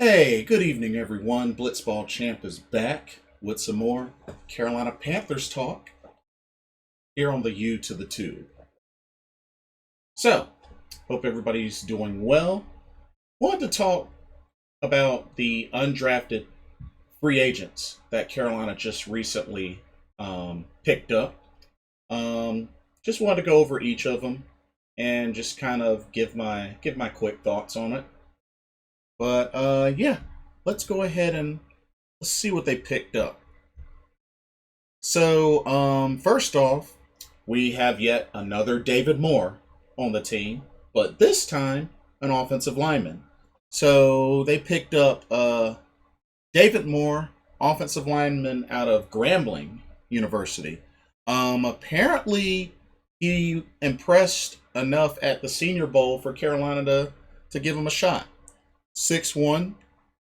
Hey, good evening, everyone. Blitzball Champ is back with some more Carolina Panthers talk here on the U to the Tube. So, hope everybody's doing well. Wanted to talk about the undrafted free agents that Carolina just recently picked up. Just wanted to go over each of them and just kind of give my quick thoughts on it. But yeah, let's go ahead and let's see what they picked up. So, first off, we have yet another David Moore on the team, but this time an offensive lineman. So they picked up David Moore, offensive lineman out of Grambling University. Apparently, he impressed enough at the Senior Bowl for Carolina to give him a shot. 6'1",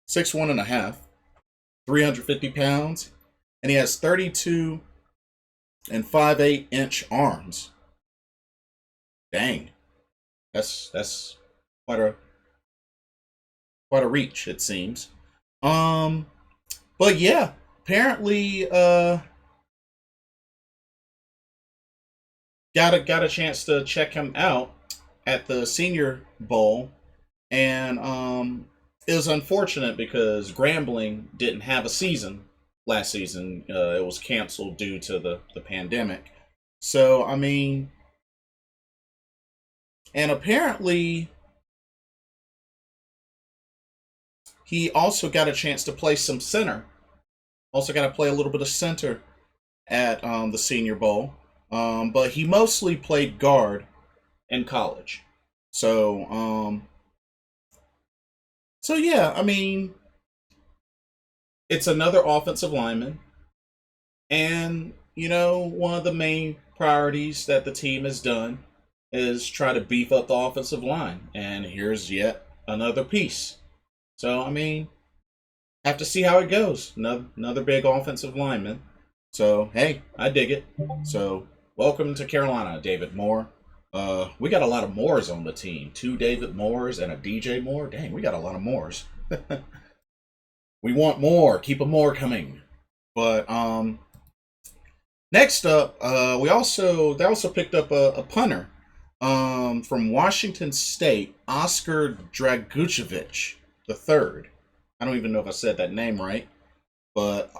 6'1" and a half, 350 pounds, and he has 32 and 5/8 inch arms. Dang, that's quite a quite a reach, it seems. Um, but yeah, apparently got a chance to check him out at the Senior Bowl, and it was unfortunate because Grambling didn't have a season last season. It was canceled due to the pandemic. So I mean, and apparently he also got a chance to play some center. Also got to play a little bit of center at the Senior Bowl. But he mostly played guard in college. So so yeah, I mean, it's another offensive lineman, and one of the main priorities that the team has done is try to beef up the offensive line, and here's yet another piece. So I mean, have to see how it goes. Another big offensive lineman. So hey, I dig it. So welcome to Carolina, David Moore. We got a lot of Moores on the team. Two David Moores and a DJ Moore. Dang, we got a lot of Moores. We want more. Keep a more coming. But next up, they also picked up a punter from Washington State, Oscar Draguicevich the third. I don't even know if I said that name right, but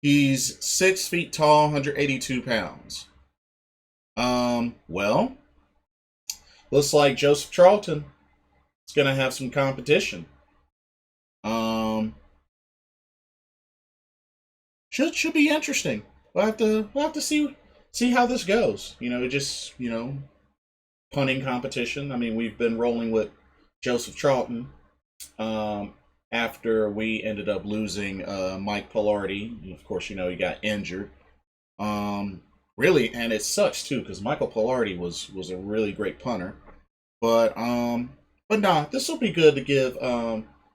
he's 6 feet tall, 182 pounds. Well, looks like Joseph Charlton is gonna have some competition. Um, should be interesting. We'll have to see how this goes. Just punting competition. I mean, we've been rolling with Joseph Charlton. Um, After we ended up losing Mike Pilardi, of course, he got injured. Really, and it sucks too because Michael Pilardi was a really great punter. But nah, this will be good to give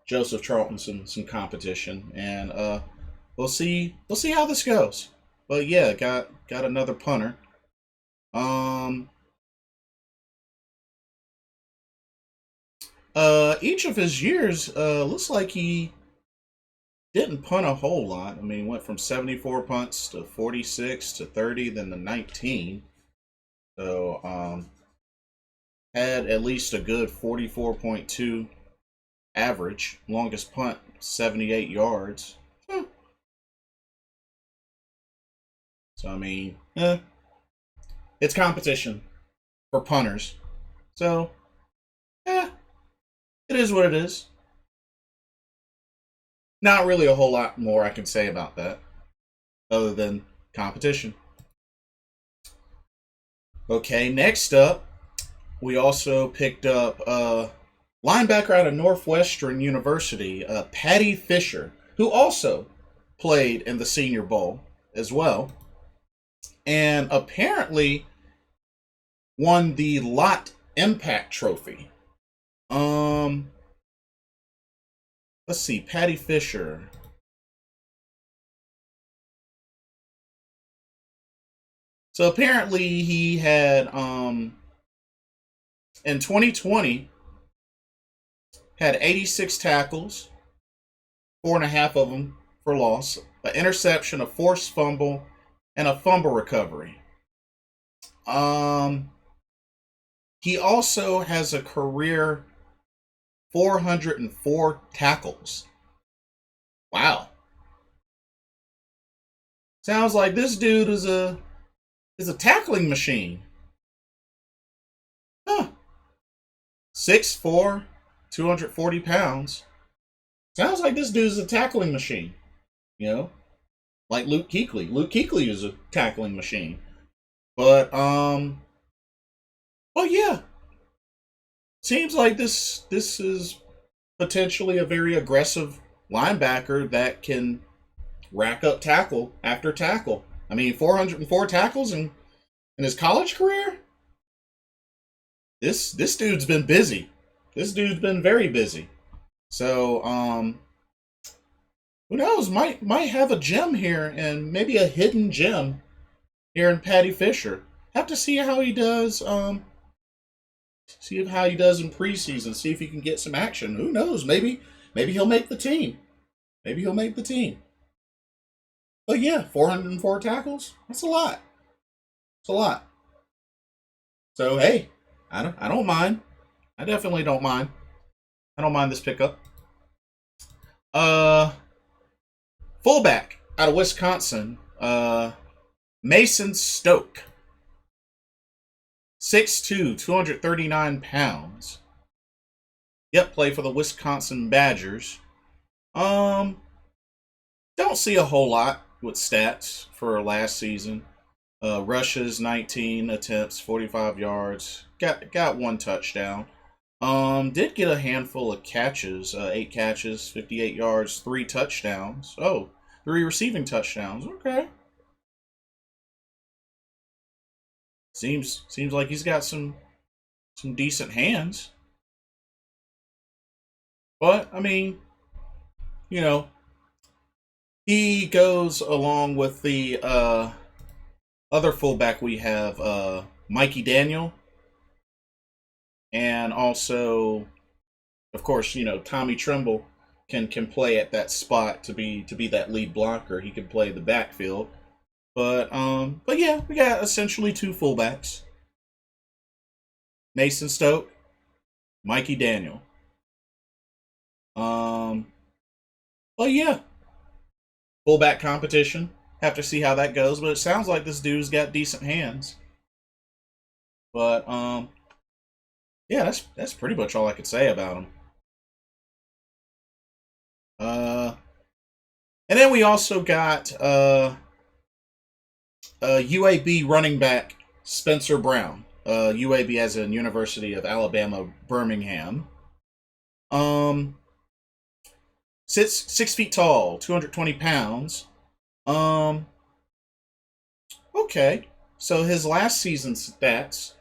Joseph Charlton some competition, and we'll see how this goes. But yeah, got another punter. Um, each of his years looks like he didn't punt a whole lot. I mean, went from 74 punts to 46 to 30, then to 19. So had at least a good 44.2 average. Longest punt 78 yards. So I mean, it's competition for punters. So it is what it is. Not really a whole lot more I can say about that, other than competition. Okay, next up, we also picked up linebacker out of Northwestern University, Paddy Fisher, who also played in the Senior Bowl as well, and apparently won the Lot Impact Trophy. Um, let's see, Paddy Fisher. So apparently he had in 2020 had 86 tackles, 4.5 of them for loss, an interception, a forced fumble, and a fumble recovery. He also has a career 404 tackles. Wow. Sounds like this dude is a tackling machine. Huh. 6'4", 240 pounds. Sounds like this dude is a tackling machine. You know? Like Luke Kuechly. Luke Kuechly is a tackling machine. But well, yeah. Seems like this is potentially a very aggressive linebacker that can rack up tackle after tackle. I mean, 404 tackles in his college career? This dude's been busy. This dude's been very busy. So, who knows? Might have a gem here, and maybe a hidden gem here in Paddy Fisher. Have to see how he does. See how he does in preseason. See if he can get some action. Who knows? Maybe he'll make the team. Maybe he'll make the team. But yeah, 404 tackles. That's a lot. It's a lot. So hey, I don't mind. I definitely don't mind. I don't mind this pickup. Fullback out of Wisconsin. Mason Stokke. 6'2", 239 pounds. Yep, play for the Wisconsin Badgers. Don't see a whole lot with stats for last season. Rushes, 19 attempts, 45 yards. Got 1 touchdown. Did get a handful of catches. 8 catches, 58 yards, 3 touchdowns. Oh, 3 receiving touchdowns. Okay. Seems like he's got some decent hands. But I mean, you know, he goes along with the other fullback we have, Mikey Daniel, and also, of course, Tommy Tremble can play at that spot to be that lead blocker. He can play the backfield. But yeah, we got essentially 2 fullbacks. Mason Stokke, Mikey Daniel. Well, yeah, fullback competition. Have to see how that goes, but it sounds like this dude's got decent hands. But yeah, that's pretty much all I could say about him. And then we also got UAB running back Spencer Brown. UAB as in University of Alabama, Birmingham. 6 feet tall, 220 pounds. Okay. So his last season's stats.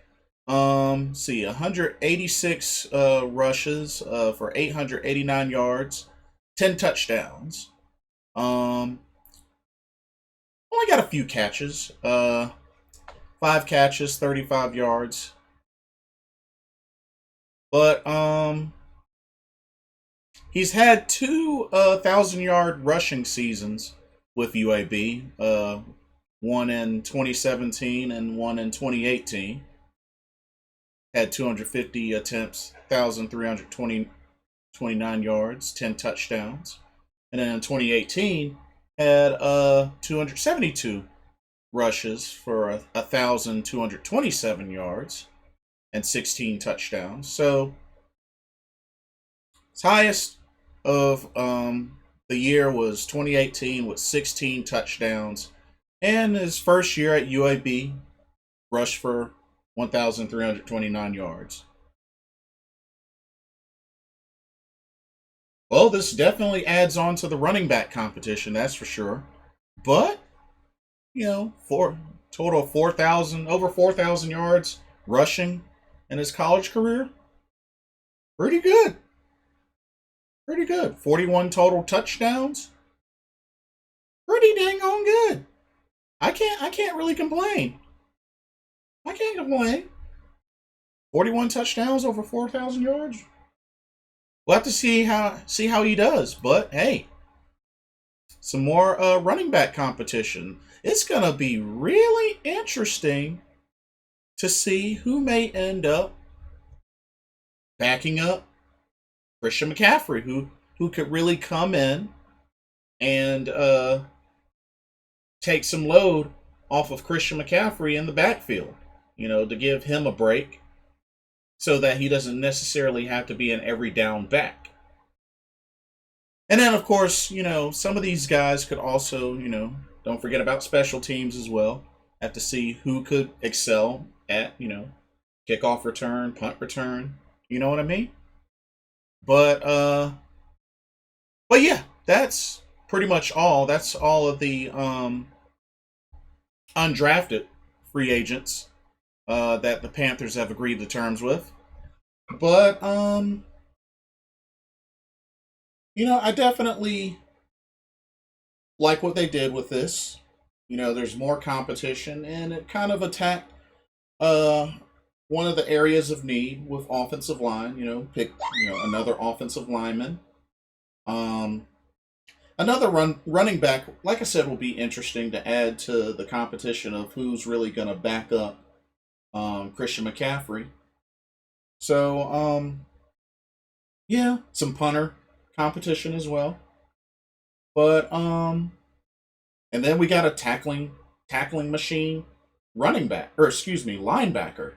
See, 186 rushes for 889 yards, 10 touchdowns. Only got a few catches. 5 catches, 35 yards. But he's had 2 1,000-yard rushing seasons with UAB. One in 2017 and one in 2018. Had 250 attempts, 1,329 yards, 10 touchdowns. And then in 2018, had 272 rushes for 1,227 yards and 16 touchdowns. So his highest of the year was 2018 with 16 touchdowns. And his first year at UAB, rushed for 1,329 yards. Well, this definitely adds on to the running back competition, that's for sure. But, for total of 4,000, over 4,000 yards rushing in his college career, pretty good. Pretty good. 41 total touchdowns. Pretty dang on good. I can't really complain. I can't complain. 41 touchdowns over 4,000 yards. we'll have to see how he does. But hey, some more running back competition. It's gonna be really interesting to see who may end up backing up Christian McCaffrey, who could really come in and take some load off of Christian McCaffrey in the backfield. To give him a break so that he doesn't necessarily have to be an every down back. And then, of course, some of these guys could also, don't forget about special teams as well. Have to see who could excel at, kickoff return, punt return. You know what I mean? But yeah, that's pretty much all. That's all of the undrafted free agents that the Panthers have agreed to terms with. But I definitely like what they did with this. There's more competition, and it kind of attacked one of the areas of need with offensive line. Pick another offensive lineman. Another running back, like I said, will be interesting to add to the competition of who's really going to back up Christian McCaffrey. So, yeah, some punter competition as well. But and then we got a tackling machine running back, or excuse me, linebacker.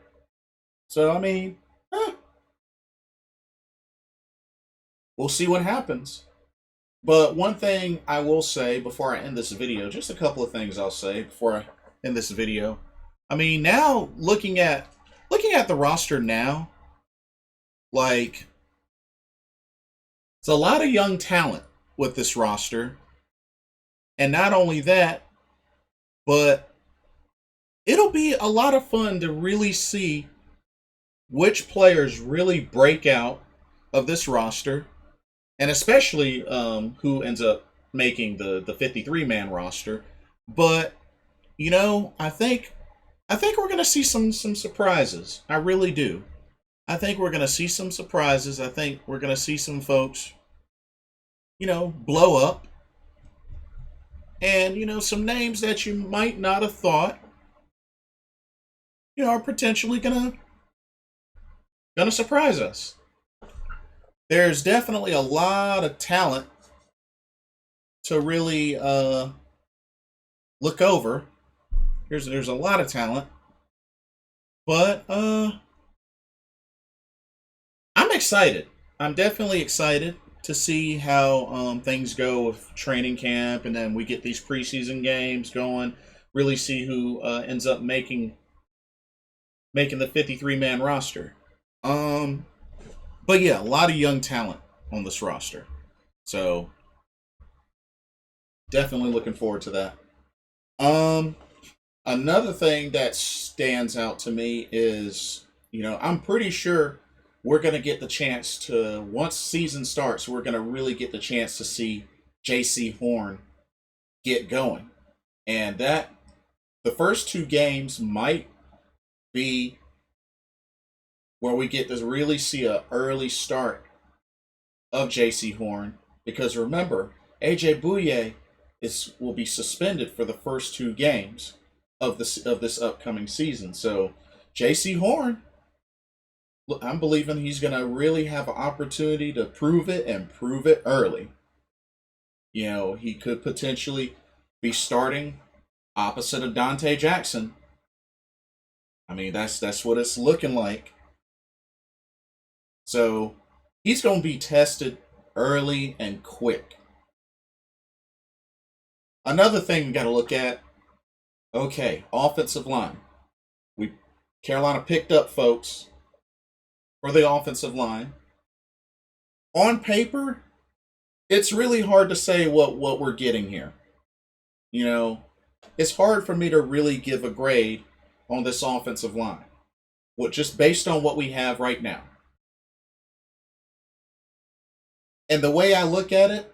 So I mean, we'll see what happens. But one thing I will say before I end this video, just a couple of things I'll say before I end this video. I mean, now looking at the roster now, like it's a lot of young talent with this roster. And not only that, but it'll be a lot of fun to really see which players really break out of this roster, and especially who ends up making the 53-man roster. But I think we're gonna see some surprises. I really do. I think we're gonna see some surprises. I think we're gonna see some folks, blow up. And, some names that you might not have thought, are potentially gonna surprise us. There's definitely a lot of talent to really look over. There's a lot of talent. But I'm excited. I'm definitely excited to see how things go with training camp, and then we get these preseason games going. Really see who ends up making the 53-man roster. But yeah, a lot of young talent on this roster, so definitely looking forward to that. Another thing that stands out to me is, I'm pretty sure we're going to get the chance to, once season starts, we're going to really get the chance to see J.C. Horn get going. And that, the first two games might be where we get to really see an early start of J.C. Horn. Because remember, A.J. Bouye will be suspended for the first two games of this upcoming season. So J.C. Horn, I'm believing he's going to really have an opportunity to prove it, and prove it early. He could potentially be starting opposite of Dante Jackson. I mean, that's what it's looking like. So he's going to be tested early and quick. Another thing we got to look at, okay, offensive line. Carolina picked up folks for the offensive line. On paper, it's really hard to say what we're getting here. It's hard for me to really give a grade on this offensive line, just based on what we have right now. And the way I look at it,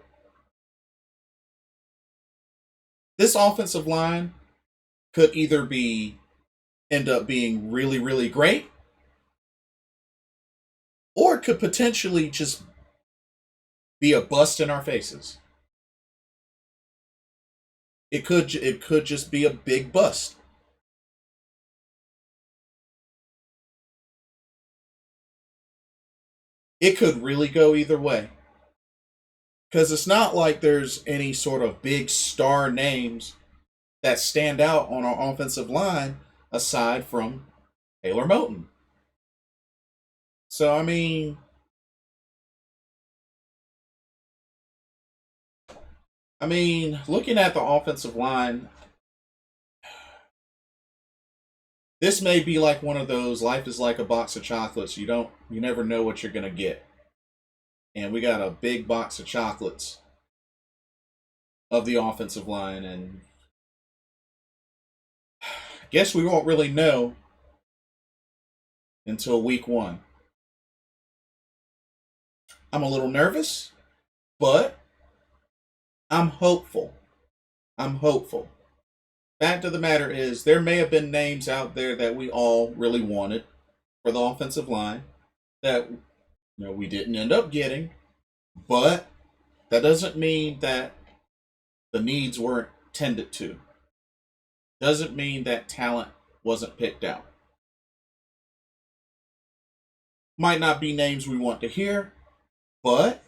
this offensive line could either end up being really, really great, or it could potentially just be a bust in our faces. It could just be a big bust. It could really go either way. Because it's not like there's any sort of big star names that stand out on our offensive line aside from Taylor Moton. So, looking at the offensive line, this may be like one of those life is like a box of chocolates. You never know what you're going to get. And we got a big box of chocolates of the offensive line, and I guess we won't really know until week 1. I'm a little nervous, but I'm hopeful. I'm hopeful. Fact of the matter is, there may have been names out there that we all really wanted for the offensive line that we didn't end up getting, but that doesn't mean that the needs weren't tended to. Doesn't mean that talent wasn't picked out. Might not be names we want to hear, but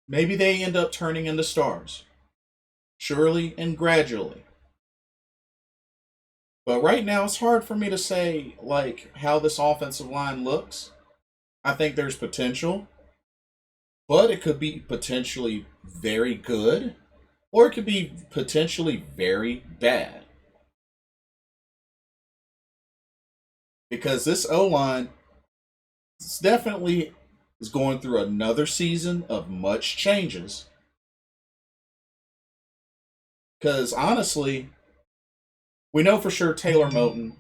maybe they end up turning into stars. Surely and gradually. But right now, it's hard for me to say, how this offensive line looks. I think there's potential, but it could be potentially very good, or it could be potentially very bad. Because this O-line definitely is going through another season of much changes. Because honestly, we know for sure Taylor Moton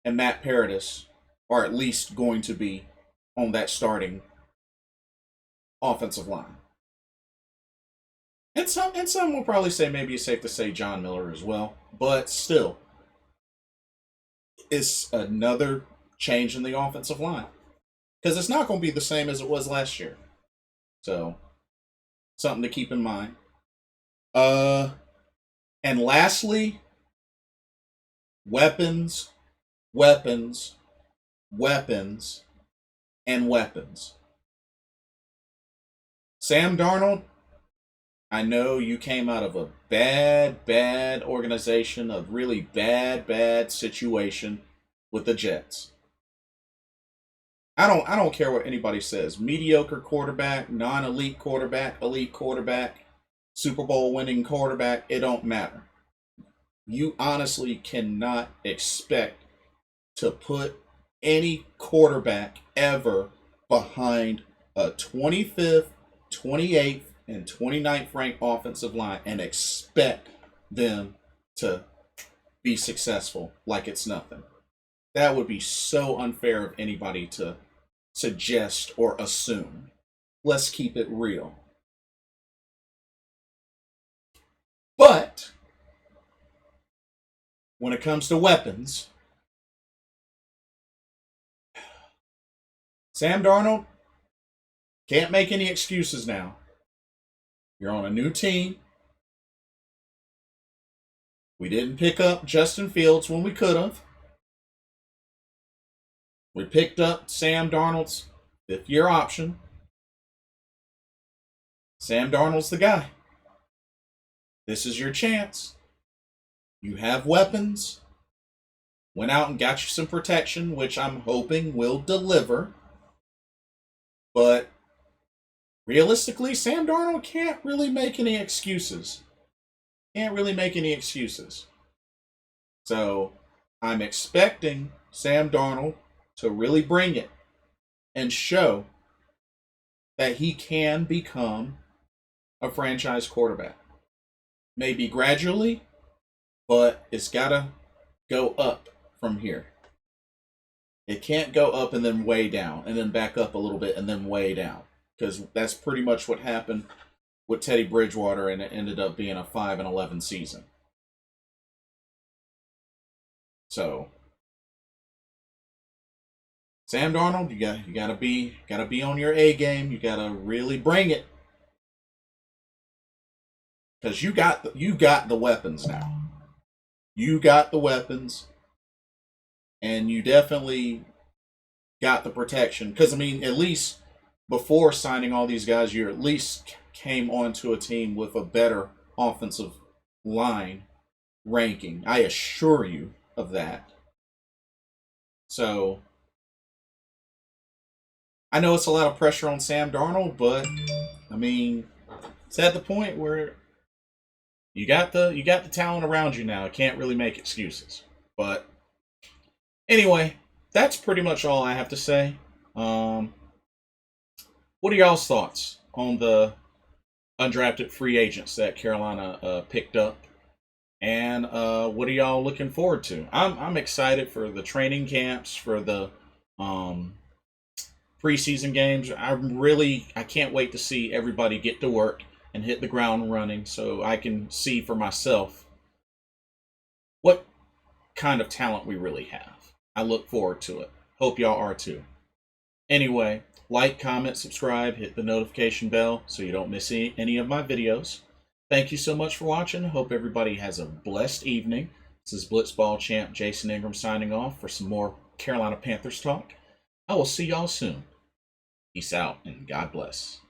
and Matt Paradis are at least going to be on that starting offensive line. And some will probably say maybe it's safe to say John Miller as well. But still, it's another change in the offensive line. Because it's not going to be the same as it was last year. So, something to keep in mind. And lastly, weapons, weapons, weapons, and weapons. Sam Darnold, I know you came out of a bad organization, a really bad situation with the Jets. I don't care what anybody says. Mediocre quarterback, non-elite quarterback, elite quarterback, Super Bowl winning quarterback, it don't matter. You honestly cannot expect to put any quarterback ever behind a 25th, 28th, and 29th ranked offensive line and expect them to be successful like it's nothing. That would be so unfair of anybody to suggest or assume. Let's keep it real. But when it comes to weapons, Sam Darnold can't make any excuses now. You're on a new team. We didn't pick up Justin Fields when we could have. We picked up Sam Darnold's 5th-year option. Sam Darnold's the guy. This is your chance. You have weapons. Went out and got you some protection, which I'm hoping will deliver. But realistically, Sam Darnold can't really make any excuses. So I'm expecting Sam Darnold to really bring it and show that he can become a franchise quarterback. Maybe gradually, but it's got to go up from here. It can't go up and then way down, and then back up a little bit and then way down. Because that's pretty much what happened with Teddy Bridgewater, and it ended up being a 5-11 season. So Sam Darnold, you gotta be on your A game. You gotta really bring it. because you got the weapons now. You got the weapons, and you definitely got the protection. Because I mean, at least before signing all these guys, you at least came onto a team with a better offensive line ranking. I assure you of that. So I know it's a lot of pressure on Sam Darnold, but I mean, it's at the point where you got the talent around you now. I can't really make excuses. But anyway, that's pretty much all I have to say. What are y'all's thoughts on the undrafted free agents that Carolina picked up? And what are y'all looking forward to? I'm excited for the training camps, for the preseason games. I can't wait to see everybody get to work and hit the ground running, so I can see for myself what kind of talent we really have. I look forward to it. Hope y'all are too. Anyway, like, comment, subscribe, hit the notification bell so you don't miss any of my videos. Thank you so much for watching. Hope everybody has a blessed evening. This is Blitzball champ Jason Ingram signing off for some more Carolina Panthers talk. I will see y'all soon. Peace out and God bless.